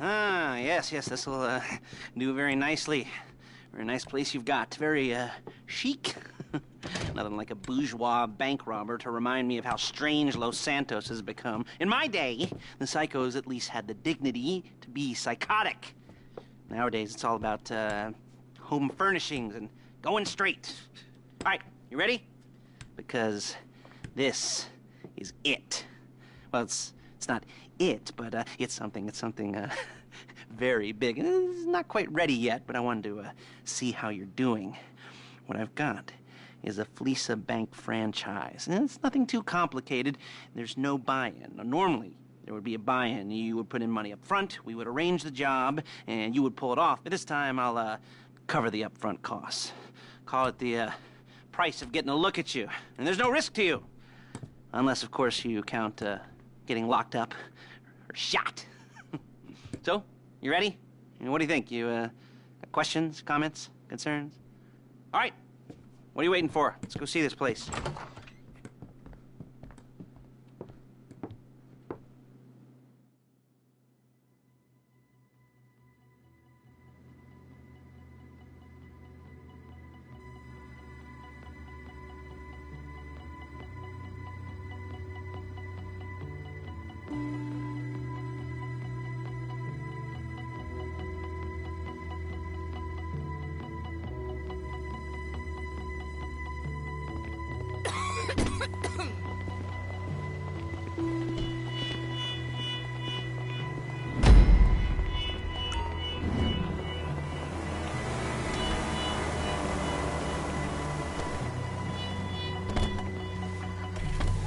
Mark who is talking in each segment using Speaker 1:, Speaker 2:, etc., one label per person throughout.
Speaker 1: Ah, yes, this will do very nicely. Very nice place you've got. Very chic. Nothing like a bourgeois bank robber to remind me of how strange Los Santos has become. In my day, the psychos at least had the dignity to be psychotic. Nowadays, it's all about home furnishings and going straight. All right, you ready? Because this is it. Well, it's not it, but it's something very big. It's not quite ready yet, but I wanted to see how you're doing. What I've got is a Fleesa Bank franchise. And it's nothing too complicated. There's no buy-in. Now, normally, there would be a buy-in. You would put in money up front, we would arrange the job, and you would pull it off. But this time, I'll cover the upfront costs. Call it the price of getting a look at you. And there's no risk to you. Unless, of course, you count getting locked up or shot. So, you ready? What do you think? You got questions, comments, concerns? All right. What are you waiting for? Let's go see this place.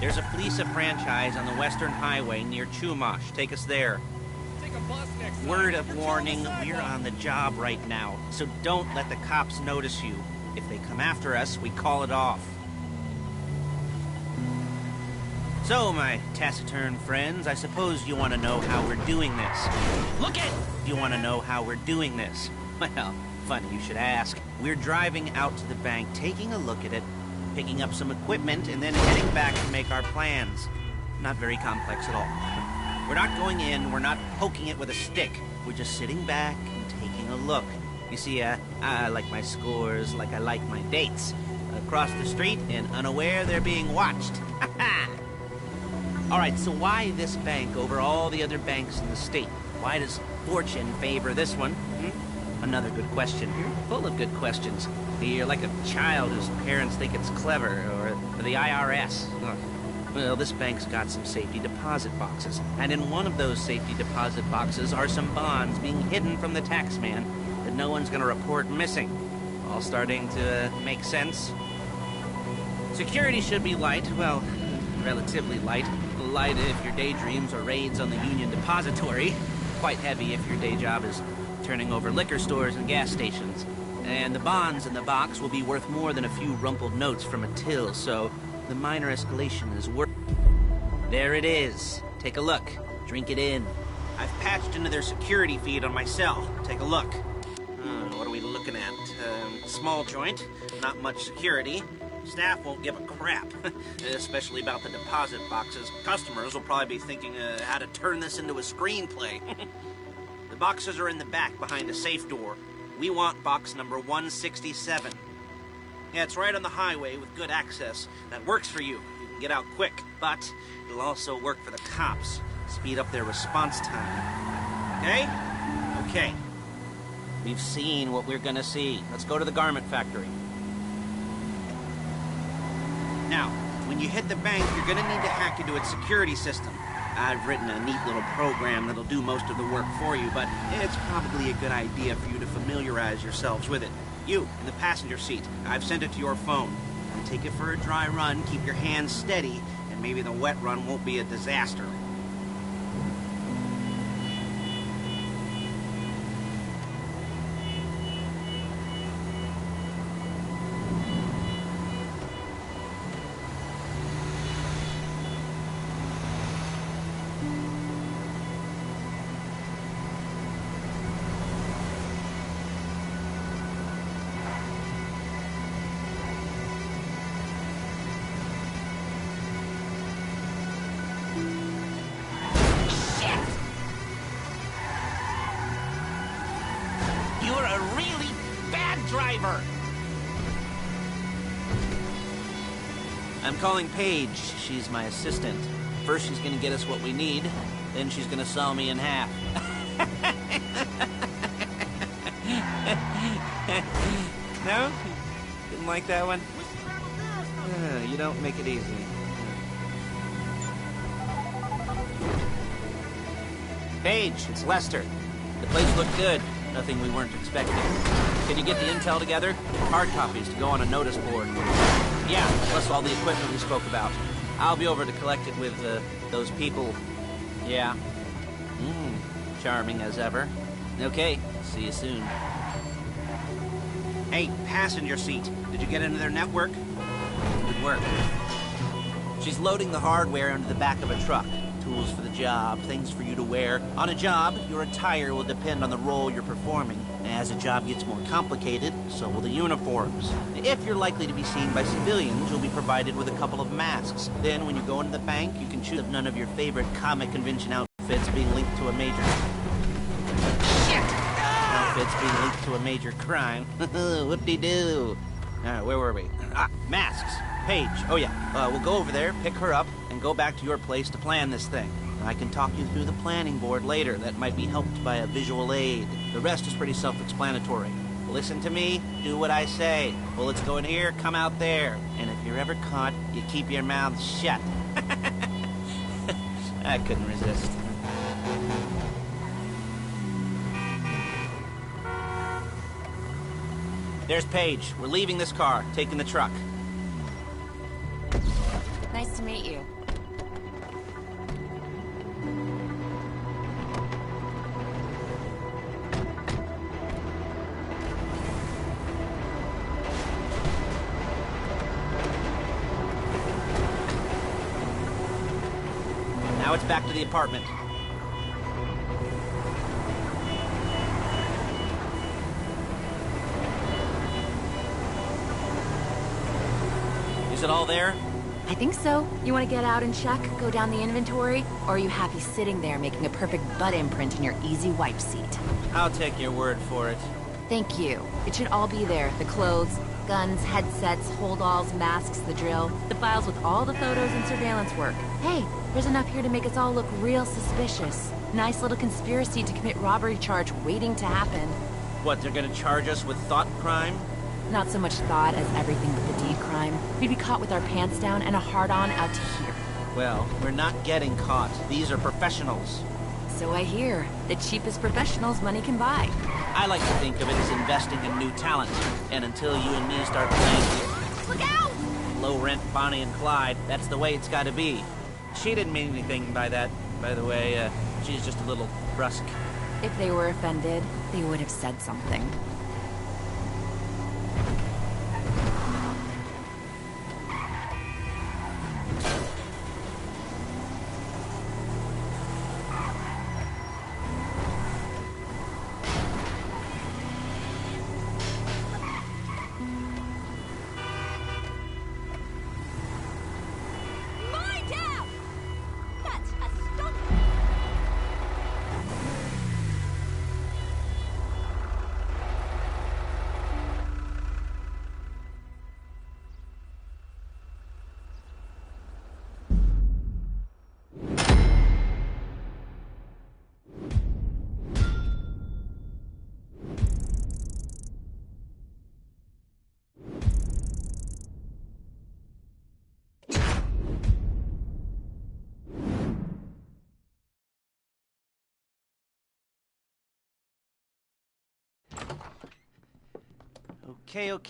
Speaker 1: There's a Fleesa franchise on the Western Highway near Chumash. Take us there.
Speaker 2: Take a bus next time.
Speaker 1: Word of warning, we're on the job right now, so don't let the cops notice you. If they come after us, we call it off. So, my taciturn friends, I suppose you want to know how we're doing this. Look it! You want to know how we're doing this? Well, funny you should ask. We're driving out to the bank, taking a look at it, picking up some equipment, and then heading back to make our plans. Not very complex at all. We're not going in, we're not poking it with a stick. We're just sitting back and taking a look. You see, I like my scores like I like my dates. Across the street and unaware they're being watched. All right, so why this bank over all the other banks in the state? Why does fortune favor this one? Another good question. You're full of good questions. You're like a child whose parents think it's clever, or the IRS. Ugh. Well, this bank's got some safety deposit boxes, and in one of those safety deposit boxes are some bonds being hidden from the tax man that no one's gonna report missing. All starting to make sense? Security should be light, well, relatively light. Light if your daydreams are raids on the Union Depository. Quite heavy if your day job is turning over liquor stores and gas stations. And the bonds in the box will be worth more than a few rumpled notes from a till, so the minor escalation is worth. There it is. Take a look. Drink it in. I've patched into their security feed on my cell. Take a look. What are we looking at? Small joint, not much security. Staff won't give a crap, especially about the deposit boxes. Customers will probably be thinking how to turn this into a screenplay. The boxes are in the back behind a safe door. We want box number 167. Yeah, it's right on the highway with good access. That works for you. You can get out quick, but it'll also work for the cops. Speed up their response time. Okay? Okay. We've seen what we're gonna see. Let's go to the garment factory. Now, when you hit the bank, you're gonna need to hack into its security system. I've written a neat little program that'll do most of the work for you, but it's probably a good idea for you to familiarize yourselves with it. You, in the passenger seat, I've sent it to your phone. Take it for a dry run, keep your hands steady, and maybe the wet run won't be a disaster. driver. I'm calling Paige. She's my assistant. First, she's gonna get us what we need. Then she's gonna saw me in half. No? Didn't like that one? You don't make it easy. Paige, it's Lester. The place looked good. Nothing we weren't expecting. Can you get the intel together? Hard copies to go on a notice board. Yeah, plus all the equipment we spoke about. I'll be over to collect it with, those people. Yeah. Charming as ever. Okay, see you soon. Hey, passenger seat. Did you get into their network? Good work. She's loading the hardware into the back of a truck. Tools for the job, things for you to wear. On a job, your attire will depend on the role you're performing. As a job gets more complicated, so will the uniforms. If you're likely to be seen by civilians, you'll be provided with a couple of masks. Then, when you go into the bank, you can choose none of your favorite comic convention outfits being linked to a major... Shit! Outfits being linked to a major crime. Whoop-de-doo. Where were we? Masks. Paige. Oh, yeah. We'll go over there, pick her up, and go back to your place to plan this thing. I can talk you through the planning board later. That might be helped by a visual aid. The rest is pretty self-explanatory. Listen to me, do what I say. Bullets go in here, come out there. And if you're ever caught, you keep your mouth shut. I couldn't resist. There's Paige. We're leaving this car, taking the truck.
Speaker 3: Nice to meet you.
Speaker 1: Now it's back to the apartment. Is it all there?
Speaker 3: I think so. You want to get out and check, go down the inventory? Or are you happy sitting there making a perfect butt imprint in your easy wipe seat?
Speaker 1: I'll take your word for it.
Speaker 3: Thank you. It should all be there. The clothes, guns, headsets, holdalls, masks, the drill. The files with all the photos and surveillance work. Hey, there's enough here to make us all look real suspicious. Nice little conspiracy to commit robbery charge waiting to happen.
Speaker 1: What, they're gonna charge us with thought crime?
Speaker 3: Not so much thought as everything but the deed crime. We'd be caught with our pants down and a hard-on out to here.
Speaker 1: Well, we're not getting caught. These are professionals.
Speaker 3: So I hear. The cheapest professionals money can buy.
Speaker 1: I like to think of it as investing in new talent. And until you and me start playing...
Speaker 3: Look out!
Speaker 1: Low-rent Bonnie and Clyde, that's the way it's gotta be. She didn't mean anything by that, by the way. She's just a little brusque.
Speaker 3: If they were offended, they would have said something.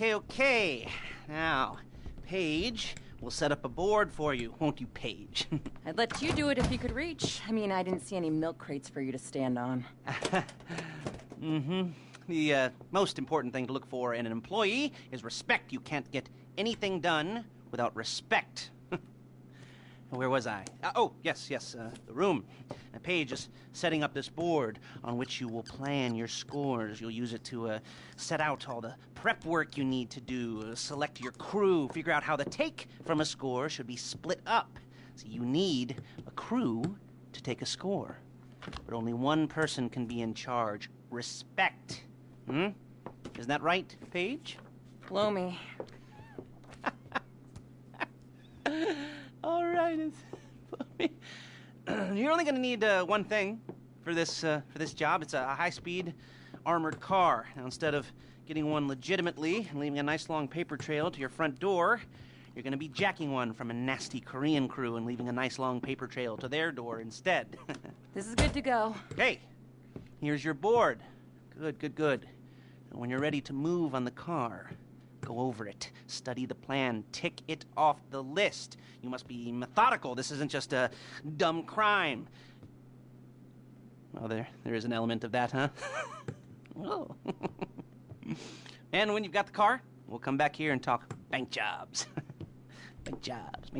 Speaker 1: Okay. Now, Paige, we'll set up a board for you, won't you, Paige?
Speaker 3: I'd let you do it if you could reach. I mean, I didn't see any milk crates for you to stand on.
Speaker 1: The most important thing to look for in an employee is respect. You can't get anything done without respect. Where was I? Yes, the room. Paige is setting up this board on which you will plan your scores. You'll use it to set out all the prep work you need to do, select your crew, figure out how the take from a score should be split up. So you need a crew to take a score. But only one person can be in charge. Respect. Isn't that right, Paige?
Speaker 4: Blow me.
Speaker 1: All right. You're only going to need one thing for this job. It's a high-speed armored car. Now, instead of getting one legitimately and leaving a nice long paper trail to your front door, you're going to be jacking one from a nasty Korean crew and leaving a nice long paper trail to their door instead.
Speaker 4: This is good to go.
Speaker 1: Hey, here's your board. Good. And when you're ready to move on the car, go over it, study the plan, tick it off the list. You must be methodical. This isn't just a dumb crime. Well, there is an element of that, huh? Oh. And when you've got the car, we'll come back here and talk bank jobs. Bank jobs.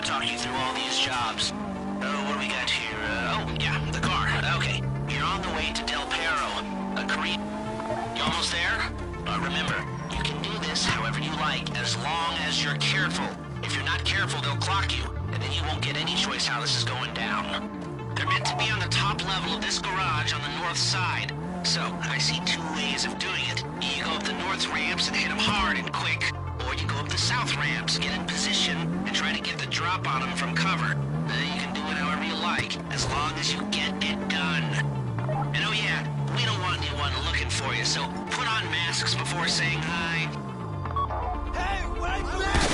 Speaker 5: talk you through all these jobs. What do we got here? The car. Okay. You're on the way to Del Perro. Korea. You almost there? Remember, you can do this however you like, as long as you're careful. If you're not careful, they'll clock you, and then you won't get any choice how this is going down. They're meant to be on the top level of this garage on the north side. So, I see two ways of doing it. You go up the north ramps and hit them hard and quick, or you go up the south ramps, get in position, and try to get the drop on them from cover. You can do it however you like, as long as you get it done. And oh yeah, we don't want anyone looking for you, so put on masks before saying hi.
Speaker 2: Hey, right back!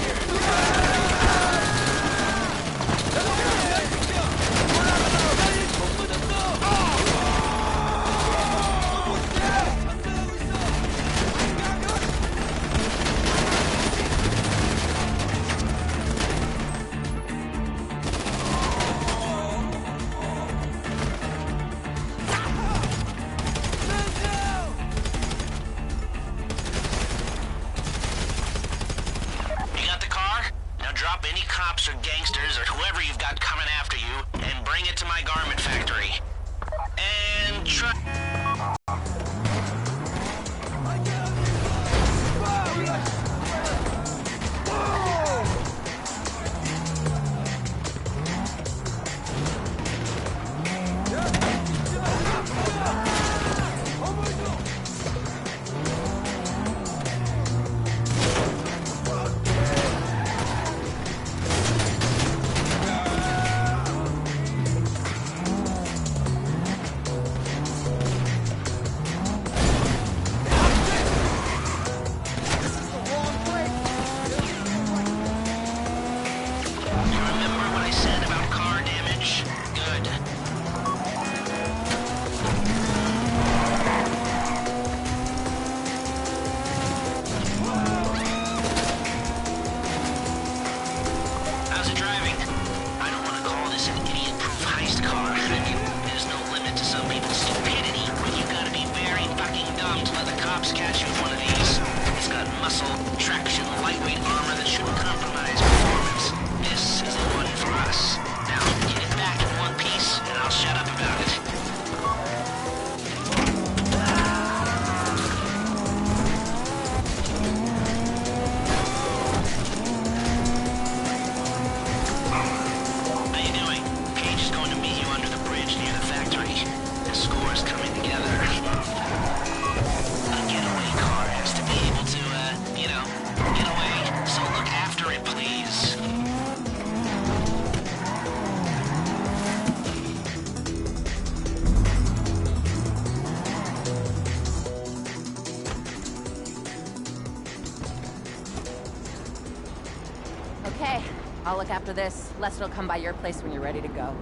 Speaker 5: Drop any cops or gangsters or whoever you've got coming after you and bring it to my garment factory. And try... need to let the cops catch you with one of these. It's got muscle, traction, lightweight armor that shouldn't compromise performance. This is the one for us. Now, get it back in one piece, and I'll shut up about it. How you doing? Paige is going to meet you under the bridge near the factory. The score's coming together. A getaway car has to be able to, get away. So look after it, please.
Speaker 4: Okay, I'll look after this. Lester will come by your place when you're ready to go.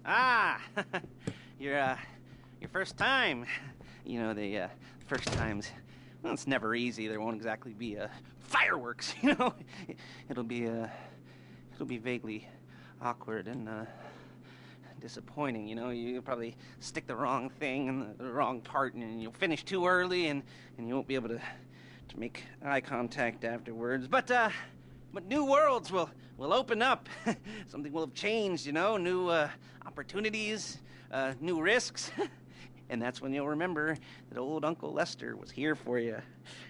Speaker 1: Ah, you're first time. You know, the first times, well, it's never easy. There won't exactly be fireworks, you know. It'll be vaguely awkward and disappointing, you know. You'll probably stick the wrong thing in the wrong part, and you'll finish too early, and you won't be able to make eye contact afterwards. But new worlds will open up. Something will have changed, you know. New opportunities, new risks. And that's when you'll remember that old Uncle Lester was here for you,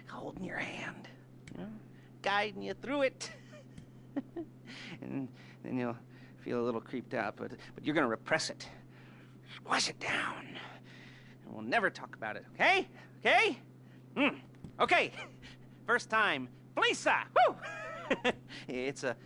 Speaker 1: holding your hand, you know, guiding you through it. And then you'll feel a little creeped out, but you're gonna repress it. Squash it down. And we'll never talk about it, okay? Okay? Okay. First time. Lisa! Woo! It's a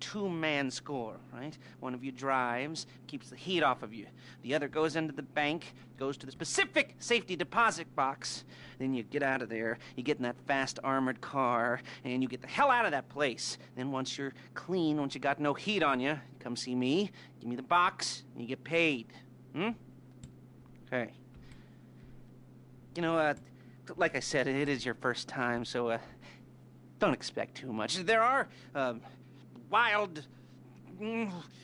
Speaker 1: two-man score, right? One of you drives, keeps the heat off of you. The other goes into the bank, goes to the specific safety deposit box. Then you get out of there, you get in that fast armored car, and you get the hell out of that place. Then once you're clean, once you got no heat on you, come see me, give me the box, and you get paid. Okay. You know, like I said, it is your first time, so don't expect too much. There are wild,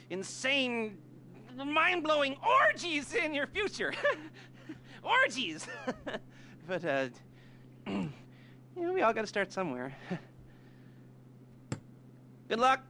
Speaker 1: insane, mind-blowing orgies in your future. Orgies! But, you know, we all gotta start somewhere. Good luck!